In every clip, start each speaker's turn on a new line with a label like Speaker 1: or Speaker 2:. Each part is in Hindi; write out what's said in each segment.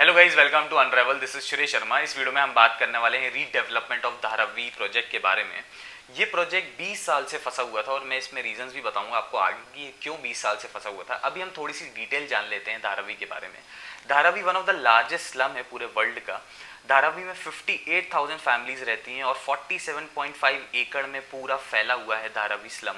Speaker 1: Hello guys, welcome to Unravel. This is Suresh Sharma. इस वीडियो में हम बात करने वाले हैं रीडेवलपमेंट ऑफ धारावी प्रोजेक्ट के बारे में। ये प्रोजेक्ट 20 साल से फंसा हुआ था और मैं इसमें रीजंस भी बताऊंगा आपको आगे कि क्यों 20 साल से फंसा हुआ था। अभी हम थोड़ी सी डिटेल जान लेते हैं धारावी के बारे में। Dharavi one of the largest slum है पूरे वर्ल्ड का। धारावी में 58,000 फैमिलीज रहती हैं और 47.5 एकड़ में पूरा फैला हुआ है धारावी स्लम।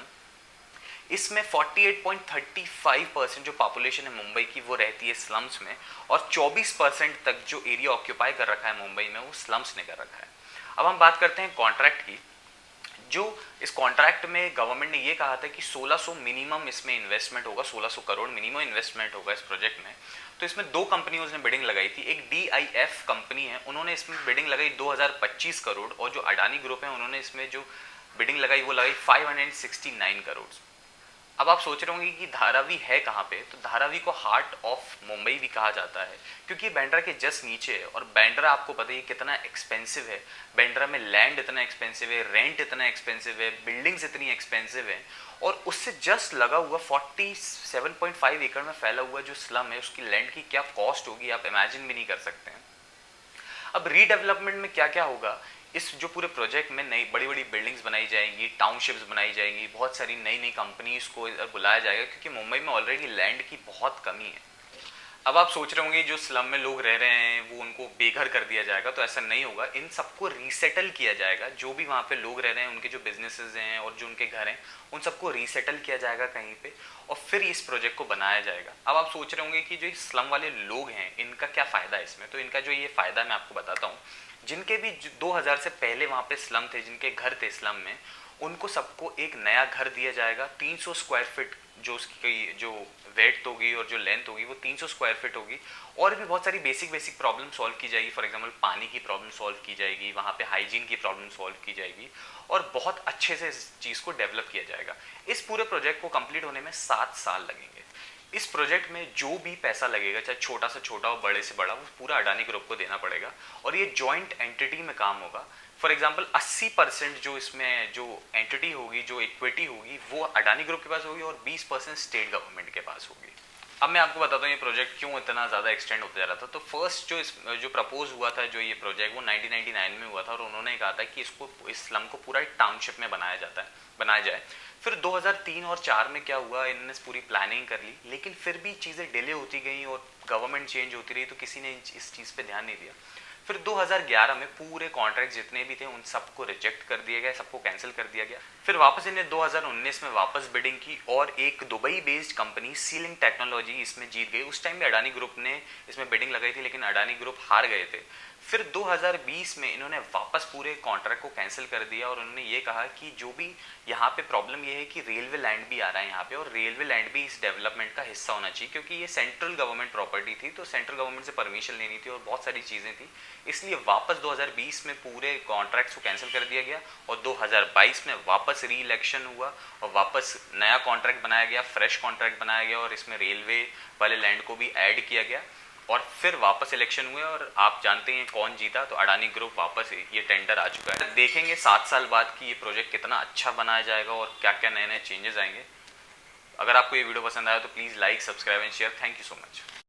Speaker 1: इसमें 48.35% जो पॉपुलेशन है मुंबई की वो रहती है स्लम्स में, और 24% तक जो एरिया ऑक्यूपाई कर रखा है मुंबई में वो स्लम्स ने कर रखा है। अब हम बात करते हैं कॉन्ट्रैक्ट की। जो इस कॉन्ट्रैक्ट में गवर्नमेंट ने ये कहा था कि 1600 मिनिमम इसमें इन्वेस्टमेंट होगा, 1600 करोड़ मिनिमम इन्वेस्टमेंट होगा इस प्रोजेक्ट में। तो इसमें दो कंपनियों ने बिडिंग लगाई थी। एक DIF कंपनी है, उन्होंने इसमें बिडिंग लगाई 2025 करोड़, और जो अडानी ग्रुप है उन्होंने इसमें जो बिडिंग लगाई वो लगाई 569 करोड़। अब आप सोच रहे होंगे कि धारावी है कहाँ पे। तो धारावी को हार्ट ऑफ मुंबई भी कहा जाता है, क्योंकि बांद्रा के जस्ट नीचे है। और बांद्रा आपको पता है कितना एक्सपेंसिव है। बांद्रा में लैंड इतना एक्सपेंसिव है, रेंट इतना एक्सपेंसिव है, बिल्डिंग्स इतनी एक्सपेंसिव है। और उससे जस्ट लगा हुआ 47.5 एकड़ में फैला हुआ जो स्लम है, उसकी लैंड की क्या कॉस्ट होगी आप इमेजिन भी नहीं कर सकते हैं। अब रीडेवलपमेंट में क्या क्या होगा, इस जो पूरे प्रोजेक्ट में नई बड़ी बड़ी बिल्डिंग्स बनाई जाएंगी, टाउनशिप्स बनाई जाएंगी, बहुत सारी नई नई कंपनीज को बुलाया जाएगा, क्योंकि मुंबई में ऑलरेडी लैंड की बहुत कमी है। अब आप सोच रहे होंगे जो स्लम में लोग रह रहे हैं वो उनको बेघर कर दिया जाएगा, तो ऐसा नहीं होगा। इन सबको रीसेटल किया जाएगा। जो भी वहाँ पे लोग रह रहे हैं, उनके जो बिजनेसेस हैं और जो उनके घर हैं, उन सबको रीसेटल किया जाएगा कहीं पे, और फिर इस प्रोजेक्ट को बनाया जाएगा। अब आप सोच रहे होंगे कि जो स्लम वाले लोग हैं इनका क्या फ़ायदा है इसमें। तो इनका जो ये फ़ायदा मैं आपको बताता हूँ। जिनके भी 2000 से पहले वहाँ पे स्लम थे, जिनके घर थे स्लम में, उनको सबको एक नया घर दिया जाएगा। 300 स्क्वायर फीट जो उसकी जो वेट होगी और जो लेंथ होगी वो 300 स्क्वायर फीट होगी। और भी बहुत सारी बेसिक बेसिक प्रॉब्लम सॉल्व की जाएगी। फॉर एग्जांपल पानी की प्रॉब्लम सॉल्व की जाएगी, वहाँ पे हाइजीन की प्रॉब्लम सॉल्व की जाएगी, और बहुत अच्छे से इस चीज़ को डेवलप किया जाएगा। इस पूरे प्रोजेक्ट को कंप्लीट होने में 7 साल लगेंगे। इस प्रोजेक्ट में जो भी पैसा लगेगा, चाहे छोटा से छोटा हो बड़े से बड़ा, वो पूरा अडानी ग्रुप को देना पड़ेगा। और ये जॉइंट एंटिटी में काम होगा। फॉर एग्जाम्पल 80% जो इसमें जो एंटिटी होगी, जो इक्विटी होगी, वो अडानी ग्रुप के पास होगी, और 20% स्टेट गवर्नमेंट के पास होगी। अब मैं आपको बताता हूँ ये प्रोजेक्ट क्यों इतना ज़्यादा एक्सटेंड होता जा रहा था। तो फर्स्ट जो प्रपोज हुआ था, जो ये प्रोजेक्ट, वो 1999 में हुआ था, और उन्होंने कहा था कि इसको इस स्लम को पूरा एक टाउनशिप में बनाया जाए। फिर 2003 और 4 में क्या हुआ, इन्होंने पूरी प्लानिंग कर ली, लेकिन फिर भी चीज़ें डिले होती गई और गवर्नमेंट चेंज होती रही, तो किसी ने इस चीज़ पे ध्यान नहीं दिया। फिर 2011 में पूरे कॉन्ट्रैक्ट जितने भी थे उन सबको रिजेक्ट कर दिया गया, सबको कैंसिल कर दिया गया। फिर वापस इन्हें 2019 में वापस बिडिंग की, और एक Dubai based company ceiling technology इसमें जीत गई। उस टाइम भी अडानी ग्रुप ने इसमें बिडिंग लगाई थी, लेकिन अडानी ग्रुप हार गए थे। फिर 2020 में इन्होंने वापस पूरे कॉन्ट्रैक्ट को कैंसिल कर दिया, और उन्होंने ये कहा कि जो भी यहाँ पे प्रॉब्लम ये है कि रेलवे लैंड भी आ रहा है यहाँ पे, और रेलवे लैंड भी इस डेवलपमेंट का हिस्सा होना चाहिए, क्योंकि ये सेंट्रल गवर्नमेंट प्रॉपर्टी थी, तो सेंट्रल गवर्नमेंट से परमिशन लेनी थी और बहुत सारी चीज़ें थी। इसलिए वापस 2020 में पूरे कॉन्ट्रैक्ट्स को कैंसिल कर दिया गया, और 2022 में वापस री इलेक्शन हुआ, और वापस नया कॉन्ट्रैक्ट बनाया गया, फ्रेश कॉन्ट्रैक्ट बनाया गया, और इसमें रेलवे वाले लैंड को भी ऐड किया गया। और फिर वापस इलेक्शन हुए, और आप जानते हैं कौन जीता। तो अडानी ग्रुप वापस ये टेंडर आ चुका है। देखेंगे 7 साल बाद कि ये प्रोजेक्ट कितना अच्छा बनाया जाएगा और क्या क्या नए नए चेंजेस आएंगे। अगर आपको ये वीडियो पसंद आया तो please like, subscribe and share. Thank you so much.